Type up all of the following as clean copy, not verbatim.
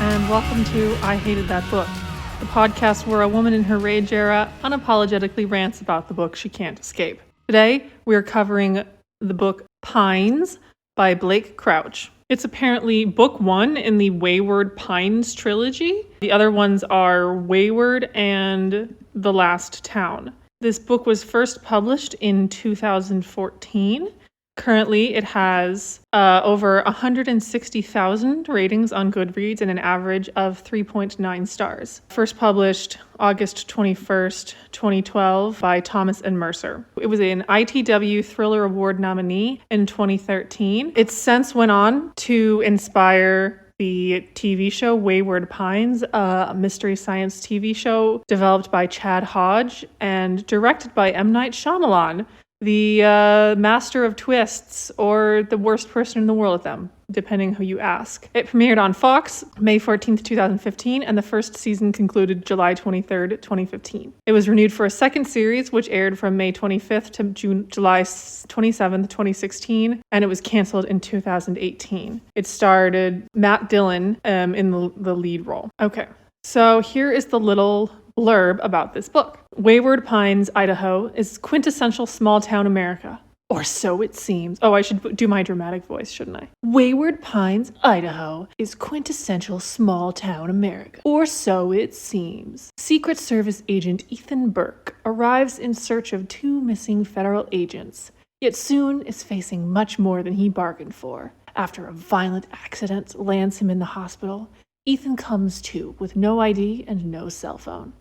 and welcome to I Hated That Book, the podcast where a woman in her rage era unapologetically rants about the book she can't escape. Today, we are covering the book Pines by Blake Crouch. It's apparently book one in the Wayward Pines trilogy. The other ones are Wayward and The Last Town. This book was first published in 2014. Currently, it has over 160,000 ratings on Goodreads and an average of 3.9 stars. First published August 21st, 2012 by Thomas and Mercer. It was an ITW Thriller Award nominee in 2013. It since went on to inspire the TV show Wayward Pines, a mystery science TV show developed by Chad Hodge and directed by M. Night Shyamalan, the master of twists, or the worst person in the world at them, depending who you ask. It premiered on Fox May 14th, 2015, and the first season concluded July 23rd, 2015. It was renewed for a second series, which aired from May 25th to July 27th, 2016, and it was canceled in 2018. It starred Matt Dillon in the lead role. Okay, so here is the little blurb about this book. Wayward Pines, Idaho is quintessential small-town America. Or so it seems. Oh, I should do my dramatic voice, shouldn't I? Wayward Pines, Idaho is quintessential small-town America. Or so it seems. Secret Service agent Ethan Burke arrives in search of two missing federal agents, yet soon is facing much more than he bargained for. After a violent accident lands him in the hospital, Ethan comes to with no ID and no cell phone.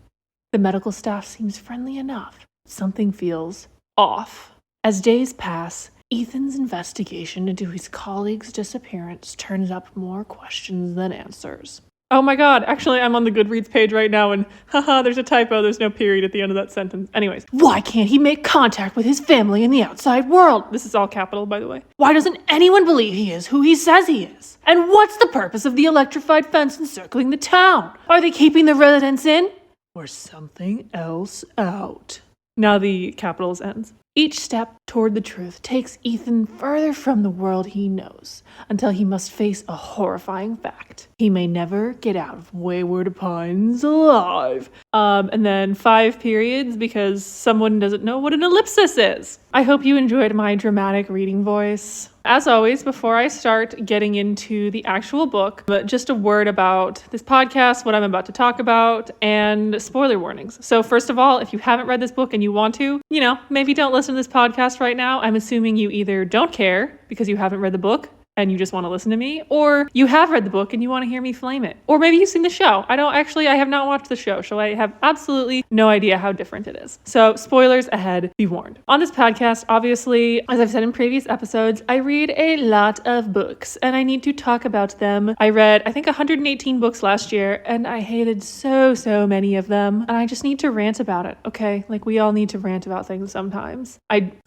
The medical staff seems friendly enough. Something feels off. As days pass, Ethan's investigation into his colleague's disappearance turns up more questions than answers. Oh my god, actually I'm on the Goodreads page right now and haha, there's a typo, there's no period at the end of that sentence. Anyways, why can't he make contact with his family in the outside world? This is all capital, by the way. Why doesn't anyone believe he is who he says he is? And what's the purpose of the electrified fence encircling the town? Are they keeping the residents in? Or something else out? Now the capitals ends. Each step toward the truth takes Ethan further from the world he knows, until he must face a horrifying fact. He may never get out of Wayward Pines alive. And then 5 periods because someone doesn't know what an ellipsis is. I hope you enjoyed my dramatic reading voice. As always, before I start getting into the actual book, but just a word about this podcast, what I'm about to talk about, and spoiler warnings. So first of all, if you haven't read this book and you want to, maybe don't listen to this podcast right now. I'm assuming you either don't care because you haven't read the book and you just want to listen to me, or you have read the book and you want to hear me flame it. Or maybe you've seen the show. I have not watched the show, so I have absolutely no idea how different it is. So spoilers ahead, be warned. On this podcast, obviously, as I've said in previous episodes, I read a lot of books and I need to talk about them. I read, I think, 118 books last year and I hated so many of them. And I just need to rant about it, okay? Like, we all need to rant about things sometimes.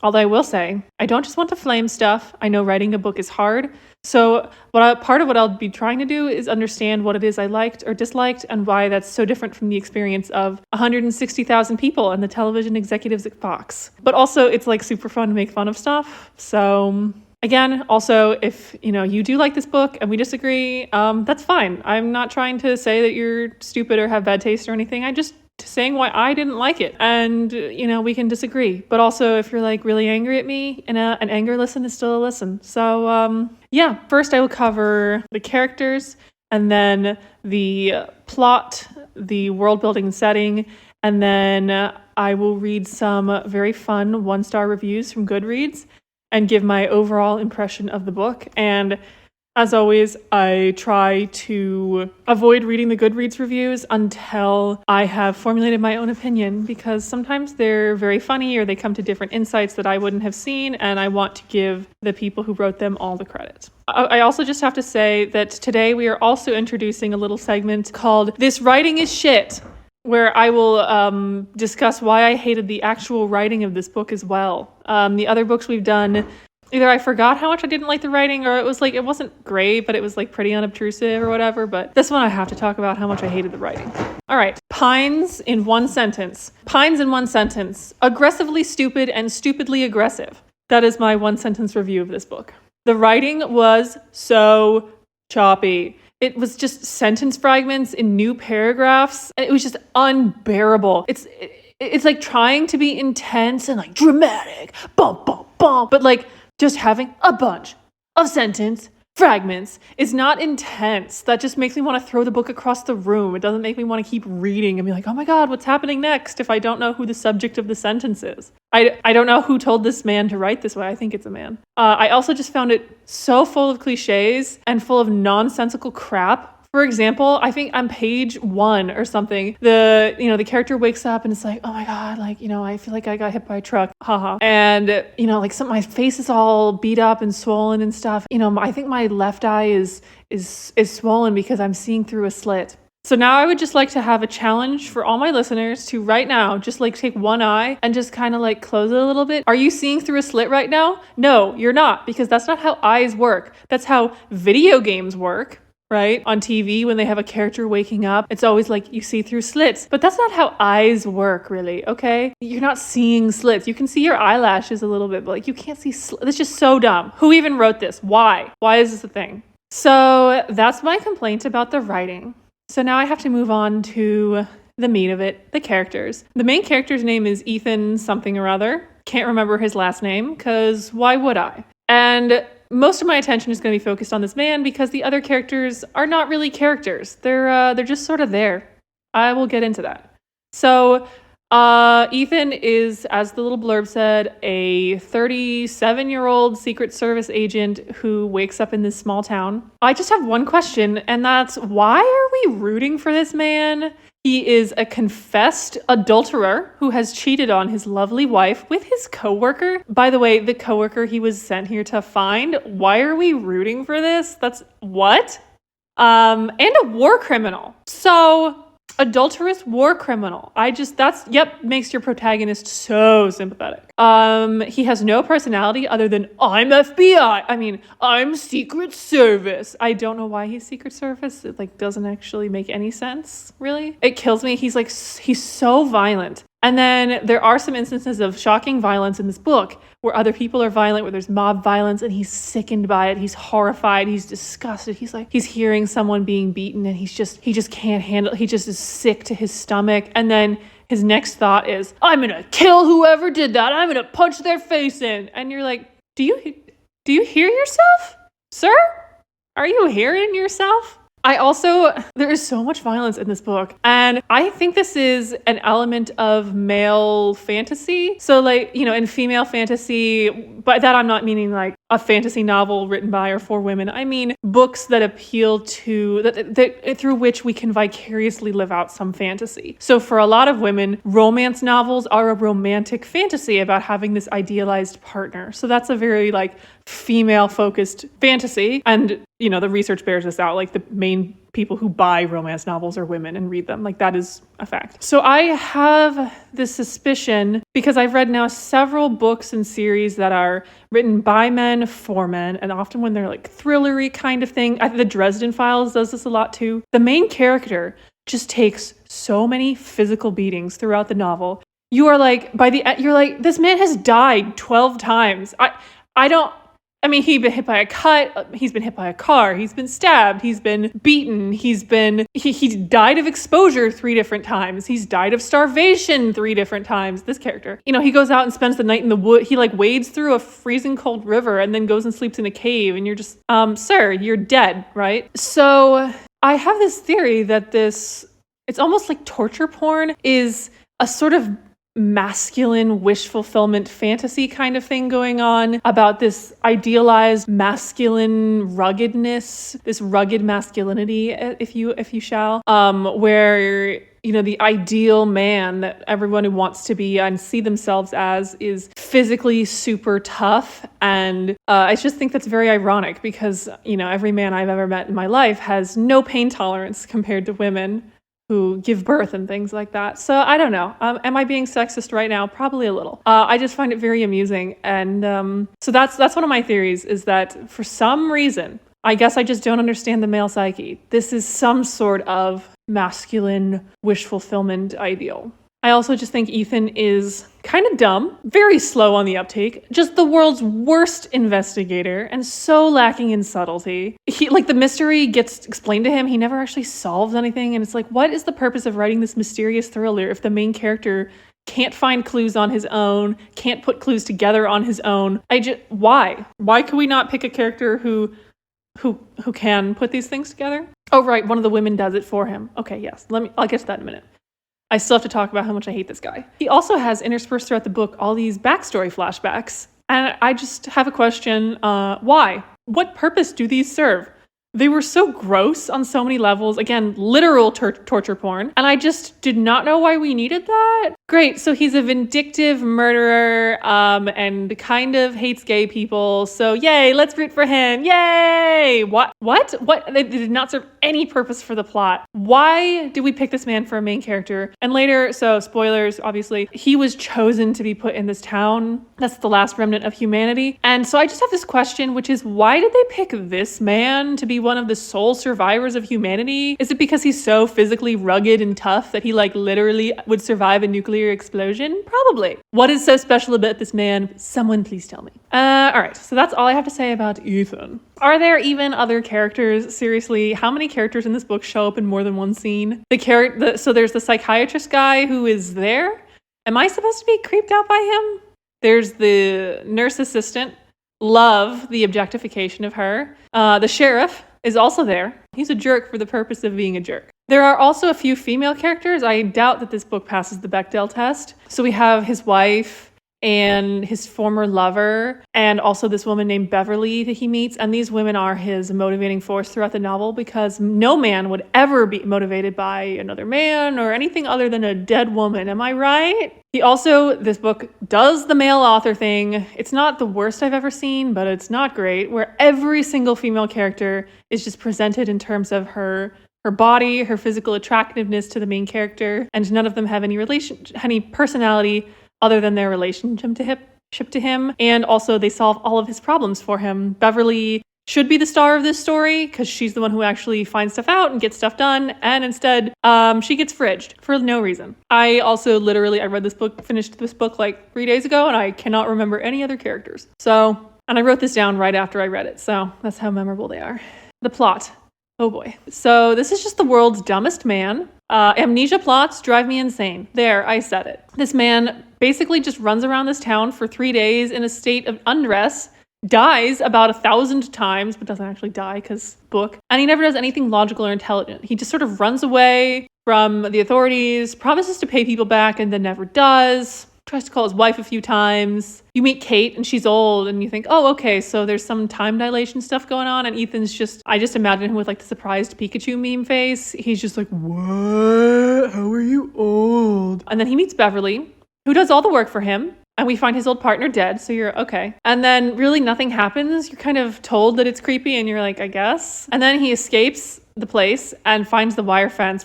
Although I will say, I don't just want to flame stuff. I know writing a book is hard. So part of what I'll be trying to do is understand what it is I liked or disliked and why that's so different from the experience of 160,000 people and the television executives at Fox. But also it's like super fun to make fun of stuff. So again, also if you do like this book and we disagree, that's fine. I'm not trying to say that you're stupid or have bad taste or anything. I just saying why I didn't like it, and we can disagree. But also if you're like really angry at me, and an anger listen is still a listen. So first I will cover the characters and then the plot, the world building setting, and then I will read some very fun 1-star reviews from Goodreads and give my overall impression of the book. And as always, I try to avoid reading the Goodreads reviews until I have formulated my own opinion, because sometimes they're very funny or they come to different insights that I wouldn't have seen, and I want to give the people who wrote them all the credit. I also just have to say that today we are also introducing a little segment called This Writing is Shit, where I will discuss why I hated the actual writing of this book as well. The other books we've done, either I forgot how much I didn't like the writing, or it was like, it wasn't great, but it was like pretty unobtrusive or whatever. But this one I have to talk about how much I hated the writing. All right. Pines in one sentence. Pines in one sentence. Aggressively stupid and stupidly aggressive. That is my 1-sentence review of this book. The writing was so choppy. It was just sentence fragments in new paragraphs. And it was just unbearable. It's like trying to be intense and like dramatic, bum, bum, bum, but like just having a bunch of sentence fragments is not intense. That just makes me want to throw the book across the room. It doesn't make me want to keep reading and be like, oh my God, what's happening next if I don't know who the subject of the sentence is. I don't know who told this man to write this way. I think it's a man. I also just found it so full of cliches and full of nonsensical crap. For example, I think on page 1 or something, the character wakes up and it's like, oh my God, like, I feel like I got hit by a truck. Haha. And, like my face is all beat up and swollen and stuff. I think my left eye is swollen because I'm seeing through a slit. So now I would just like to have a challenge for all my listeners to right now, just like take one eye and just kind of like close it a little bit. Are you seeing through a slit right now? No, you're not, because that's not how eyes work. That's how video games work. Right? On TV, when they have a character waking up, it's always like you see through slits. But that's not how eyes work, really, okay? You're not seeing slits. You can see your eyelashes a little bit, but like you can't see slits. It's just so dumb. Who even wrote this? Why? Why is this a thing? So that's my complaint about the writing. So now I have to move on to the meat of it, the characters. The main character's name is Ethan something or other. Can't remember his last name, because why would I? And most of my attention is going to be focused on this man because the other characters are not really characters. They're just sort of there. I will get into that. So Ethan is, as the little blurb said, a 37-year-old Secret Service agent who wakes up in this small town. I just have one question, and that's, why are we rooting for this man? He is a confessed adulterer who has cheated on his lovely wife with his coworker. By the way, the coworker he was sent here to find. Why are we rooting for this? That's what? And a war criminal. So, adulterous war criminal. Makes your protagonist so sympathetic. He has no personality other than I'm FBI. I mean, I'm Secret Service. I don't know why he's Secret Service. It doesn't actually make any sense, really. It kills me. He's so violent. And then there are some instances of shocking violence in this book where other people are violent, where there's mob violence, and he's sickened by it. He's horrified. He's disgusted. He's hearing someone being beaten, and he just can't handle it. He just is sick to his stomach. And then his next thought is, I'm going to kill whoever did that. I'm going to punch their face in. And you're like, do you hear yourself, sir? Are you hearing yourself? There is so much violence in this book, and I think this is an element of male fantasy. So in female fantasy, by that I'm not meaning like a fantasy novel written by or for women. I mean books that appeal to, that through which we can vicariously live out some fantasy. So for a lot of women, romance novels are a romantic fantasy about having this idealized partner. So that's a very female focused fantasy. And the research bears this out. The main people who buy romance novels are women and read them. That is a fact. So I have this suspicion, because I've read now several books and series that are written by men for men, and often when they're thrillery kind of thing. The Dresden Files does this a lot too. The main character just takes so many physical beatings throughout the novel. You are by the end, you're this man has died 12 times. He's been hit by a cut, he's been hit by a car, he's been stabbed, he's been beaten, he's died of exposure 3 different times, he's died of starvation 3 different times, this character. He goes out and spends the night in the wood, he wades through a freezing cold river and then goes and sleeps in a cave, and you're just, sir, you're dead, right? So I have this theory that it's almost like torture porn is a sort of masculine wish fulfillment fantasy kind of thing going on about this idealized masculine ruggedness, this rugged masculinity, if you shall, where the ideal man that everyone wants to be and see themselves as is physically super tough. And I just think that's very ironic because every man I've ever met in my life has no pain tolerance compared to women who give birth and things like that. So I don't know. Am I being sexist right now? Probably a little. I just find it very amusing. And so that's one of my theories, is that for some reason, I guess I just don't understand the male psyche. This is some sort of masculine wish fulfillment ideal. I also just think Ethan is kind of dumb, very slow on the uptake, just the world's worst investigator, and so lacking in subtlety. The mystery gets explained to him, he never actually solves anything, and it's like, what is the purpose of writing this mysterious thriller if the main character can't find clues on his own, can't put clues together on his own? Why? Why could we not pick a character who can put these things together? Oh, right, one of the women does it for him. Okay, yes, I'll get to that in a minute. I still have to talk about how much I hate this guy. He also has interspersed throughout the book all these backstory flashbacks. And I just have a question. Why? What purpose do these serve? They were so gross on so many levels. Again, literal torture porn. And I just did not know why we needed that. Great, so he's a vindictive murderer and kind of hates gay people. So yay, let's root for him. Yay! What? They did not serve any purpose for the plot. Why did we pick this man for a main character? And later, so spoilers, obviously, he was chosen to be put in this town. That's the last remnant of humanity. And so I just have this question, which is, why did they pick this man to be one of the sole survivors of humanity? Is it because he's so physically rugged and tough that he literally would survive a nuclear explosion? Probably. What is so special about this man? Someone please tell me. All right, so that's all I have to say about Ethan. Are there even other characters? Seriously, how many characters in this book show up in more than one scene? So there's the psychiatrist guy who is there. Am I supposed to be creeped out by him? There's the nurse assistant. Love the objectification of her. The sheriff is also there. He's a jerk for the purpose of being a jerk. There are also a few female characters. I doubt that this book passes the Bechdel test. So we have his wife and his former lover, and also this woman named Beverly that he meets. And these women are his motivating force throughout the novel, because no man would ever be motivated by another man or anything other than a dead woman. Am I right? This book does the male author thing. It's not the worst I've ever seen, but it's not great, where every single female character is just presented in terms of her body, her physical attractiveness to the main character, and none of them have any personality other than their relationship to him. And also they solve all of his problems for him. Beverly should be the star of this story because she's the one who actually finds stuff out and gets stuff done. And instead, she gets fridged for no reason. I finished this book 3 days ago, and I cannot remember any other characters. And I wrote this down right after I read it. So that's how memorable they are. The plot. Oh boy. So this is just the world's dumbest man. Amnesia plots drive me insane. There, I said it. This man basically just runs around this town for 3 days in a state of undress, dies about 1,000 times, but doesn't actually die because book. And he never does anything logical or intelligent. He just sort of runs away from the authorities, promises to pay people back, and then never does. Tries to call his wife a few times. You meet Kate and she's old and you think, oh, okay, so there's some time dilation stuff going on. And Ethan's I just imagine him with the surprised Pikachu meme face. He's just like, what? How are you old? And then he meets Beverly, who does all the work for him. And we find his old partner dead, so you're okay. And then really nothing happens. You're kind of told that it's creepy and you're like, I guess. And then he escapes the place and finds the wire fence,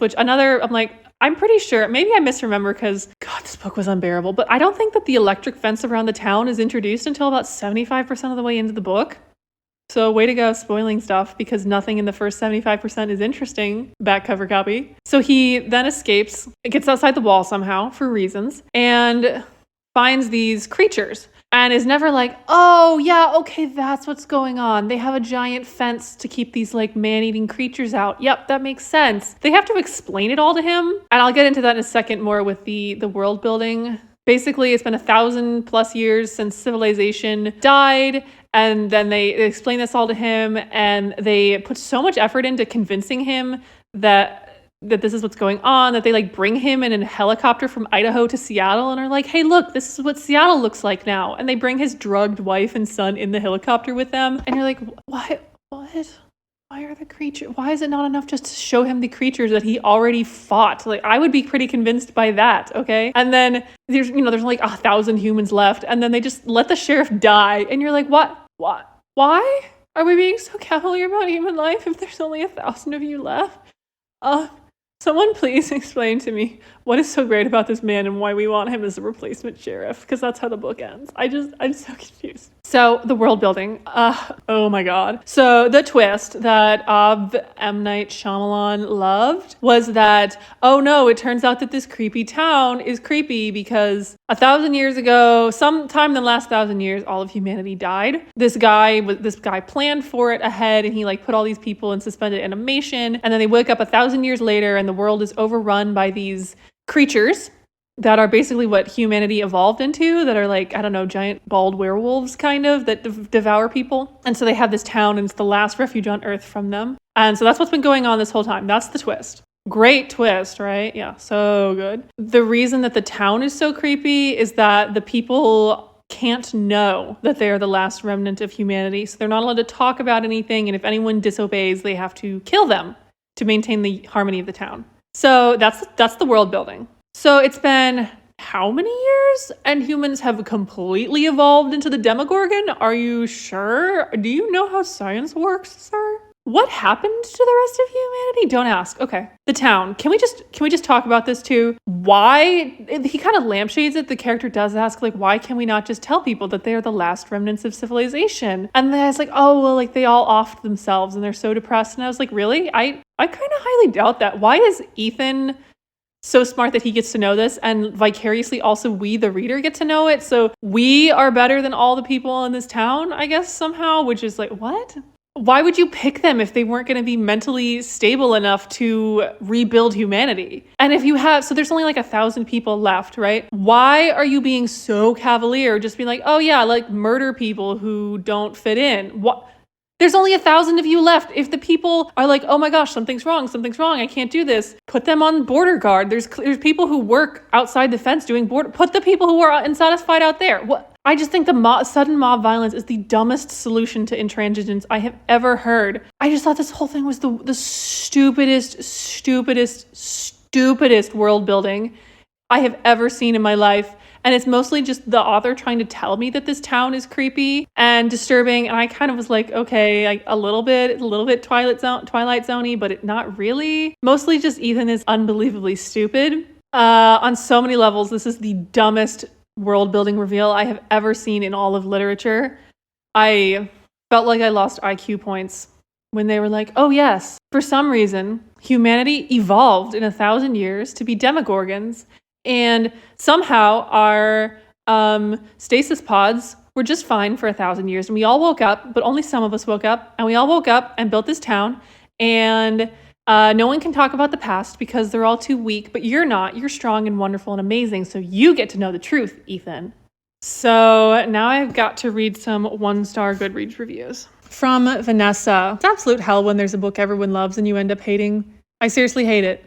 I'm pretty sure, maybe I misremember because, God, this book was unbearable, but I don't think that the electric fence around the town is introduced until about 75% of the way into the book. So way to go spoiling stuff, because nothing in the first 75% is interesting, back cover copy. So he then escapes, gets outside the wall somehow for reasons, and finds these creatures. And is never like, oh, yeah, okay, that's what's going on. They have a giant fence to keep these, man-eating creatures out. Yep, that makes sense. They have to explain it all to him. And I'll get into that in a second more with the world building. Basically, it's been 1,000+ years since civilization died. And then they explain this all to him. And they put so much effort into convincing him that this is what's going on, that they bring him in a helicopter from Idaho to Seattle and are like, hey, look, this is what Seattle looks like now. And they bring his drugged wife and son in the helicopter with them. And you're like, what? Why are the creatures? Why is it not enough just to show him the creatures that he already fought? I would be pretty convinced by that, okay? And then there's only 1,000 humans left. And then they just let the sheriff die. And you're like, what? Why are we being so cavalier about human life if there's only 1,000 of you left? Someone please explain to me what is so great about this man and why we want him as a replacement sheriff, because that's how the book ends. I'm so confused. So the world building, oh my God. So the twist that M. Night Shyamalan loved was that, oh no, it turns out that this creepy town is creepy because 1,000 years ago, sometime in the last 1,000 years, all of humanity died. This guy planned for it ahead, and he like put all these people in suspended animation, and then they wake up 1,000 years later and the world is overrun by these creatures that are basically what humanity evolved into, that are like, I don't know, giant bald werewolves kind of that devour people. And so they have this town and it's the last refuge on Earth from them. And so that's what's been going on this whole time. That's the twist. Great twist, right? Yeah, so good. The reason that the town is so creepy is that the people can't know that they are the last remnant of humanity. So they're not allowed to talk about anything. And if anyone disobeys, they have to kill them to maintain the harmony of the town. So that's the world building. So it's been how many years? And humans have completely evolved into the Demogorgon? Are you sure? Do you know how science works, sir? What happened to the rest of humanity? Don't ask. Okay. The town. Can we just talk about this too? Why? He kind of lampshades it. The character does ask, like, why can we not just tell people that they are the last remnants of civilization? And then it's like, oh, well, like they all offed themselves and they're so depressed. And I was like, really? I kind of highly doubt that. Why is Ethan so smart that he gets to know this, and vicariously also we, the reader, get to know it? So we are better than all the people in this town, I guess, somehow, which is like, what? Why would you pick them if they weren't going to be mentally stable enough to rebuild humanity? And if you have, so there's only like 1,000 people left, right? Why are you being so cavalier, just being like, oh yeah, like murder people who don't fit in? What? There's only 1,000 of you left. If the people are like, oh my gosh, something's wrong, I can't do this, put them on border guard. There's people who work outside the fence doing border, put the people who are unsatisfied out there. What? I just think the sudden mob violence is the dumbest solution to intransigence I have ever heard. I just thought this whole thing was the stupidest world building I have ever seen in my life. And it's mostly just the author trying to tell me that this town is creepy and disturbing. And I kind of was like, okay, like a little bit Twilight Zone-y, but not really. Mostly just Ethan is unbelievably stupid. On so many levels, this is the dumbest world building reveal I have ever seen in all of literature. I felt like I lost IQ points when they were like, oh yes, for some reason, humanity evolved in 1,000 years to be demogorgons. And somehow our stasis pods were just fine for 1,000 years. And we all woke up, but only some of us woke up. And we all woke up and built this town. And no one can talk about the past because they're all too weak. But you're not. You're strong and wonderful and amazing. So you get to know the truth, Ethan. So now I've got to read some 1-star Goodreads reviews. From Vanessa. It's absolute hell when there's a book everyone loves and you end up hating. I seriously hate it.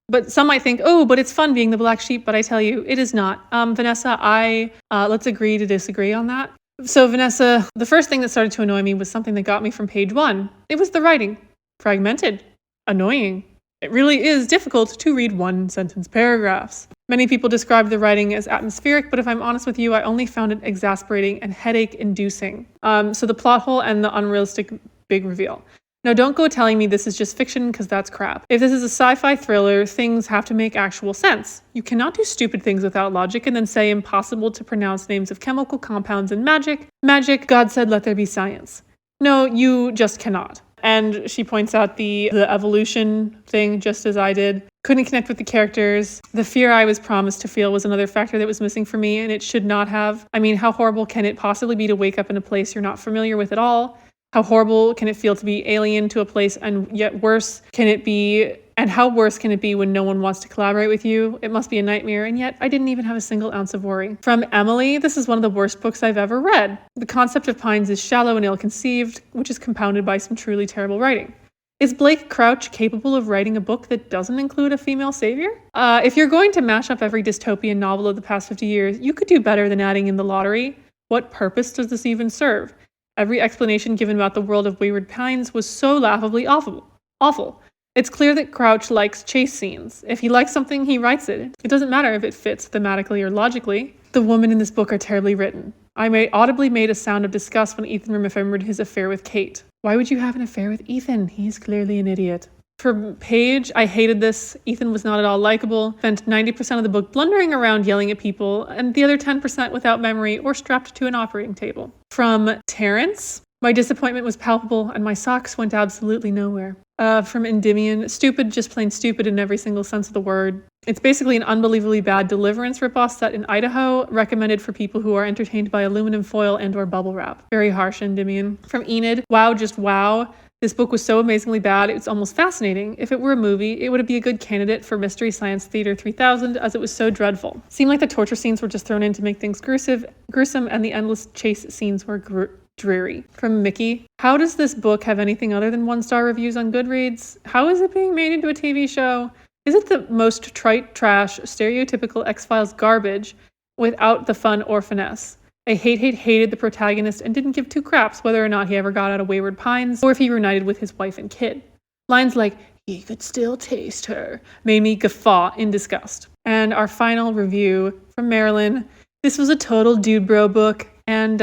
But some might think, oh, but it's fun being the black sheep. But I tell you, it is not. Vanessa, let's agree to disagree on that. So Vanessa, the first thing that started to annoy me was something that got me from page 1. It was the writing. Fragmented. Annoying. It really is difficult to read one-sentence paragraphs. Many people describe the writing as atmospheric, but if I'm honest with you, I only found it exasperating and headache-inducing. So the plot hole and the unrealistic big reveal. Now, don't go telling me this is just fiction, because that's crap. If this is a sci-fi thriller, things have to make actual sense. You cannot do stupid things without logic and then say impossible to pronounce names of chemical compounds and magic. Magic, God said, let there be science. No, you just cannot. And she points out the evolution thing, just as I did. Couldn't connect with the characters. The fear I was promised to feel was another factor that was missing for me, and it should not have. I mean, how horrible can it possibly be to wake up in a place you're not familiar with at all? How horrible can it feel to be alien to a place, and yet worse can it be, and how worse can it be when no one wants to collaborate with you? It must be a nightmare, and yet I didn't even have a single ounce of worry. From Emily, this is one of the worst books I've ever read. The concept of Pines is shallow and ill-conceived, which is compounded by some truly terrible writing. Is Blake Crouch capable of writing a book that doesn't include a female savior? If you're going to mash up every dystopian novel of the past 50 years, you could do better than adding in the lottery. What purpose does this even serve? Every explanation given about the world of Wayward Pines was so laughably awful. It's clear that Crouch likes chase scenes. If he likes something, he writes it. It doesn't matter if it fits thematically or logically. The women in this book are terribly written. I audibly made a sound of disgust when Ethan remembered his affair with Kate. Why would you have an affair with Ethan? He's clearly an idiot. For Paige, I hated this. Ethan was not at all likable. Spent 90% of the book blundering around yelling at people, and the other 10% without memory or strapped to an operating table. From Terrence, my disappointment was palpable, and my socks went absolutely nowhere. From Endymion, stupid, just plain stupid in every single sense of the word. It's basically an unbelievably bad Deliverance ripoff set in Idaho, recommended for people who are entertained by aluminum foil and or bubble wrap. Very harsh, Endymion. From Enid, wow, just wow. This book was so amazingly bad, it's almost fascinating. If it were a movie, it would be a good candidate for Mystery Science Theater 3000, as it was so dreadful. Seemed like the torture scenes were just thrown in to make things gruesome, and the endless chase scenes were dreary. From Mickey, how does this book have anything other than 1-star reviews on Goodreads? How is it being made into a TV show? Is it the most trite, trash, stereotypical X-Files garbage without the fun or finesse? I hated the protagonist and didn't give two craps whether or not he ever got out of Wayward Pines or if he reunited with his wife and kid. Lines like, "He could still taste her," made me guffaw in disgust. And our final review from Marilyn, this was a total dude bro book. And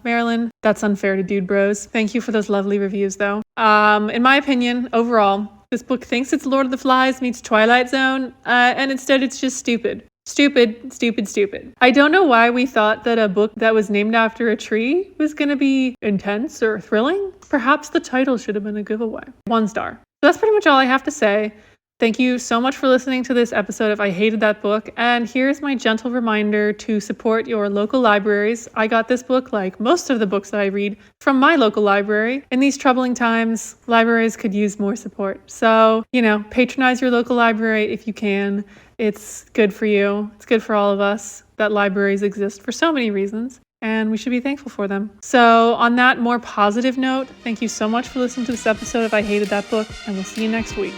Marilyn, that's unfair to dude bros. Thank you for those lovely reviews though. In my opinion, overall, this book thinks it's Lord of the Flies meets Twilight Zone, and instead it's just stupid. Stupid, stupid, stupid. I don't know why we thought that a book that was named after a tree was going to be intense or thrilling. Perhaps the title should have been a giveaway. 1 star. So that's pretty much all I have to say. Thank you so much for listening to this episode of I Hated That Book. And here's my gentle reminder to support your local libraries. I got this book, like most of the books that I read, from my local library. In these troubling times, libraries could use more support. So, patronize your local library if you can. It's good for you. It's good for all of us that libraries exist for so many reasons, and we should be thankful for them. So on that more positive note, thank you so much for listening to this episode of I Hated That Book, and we'll see you next week.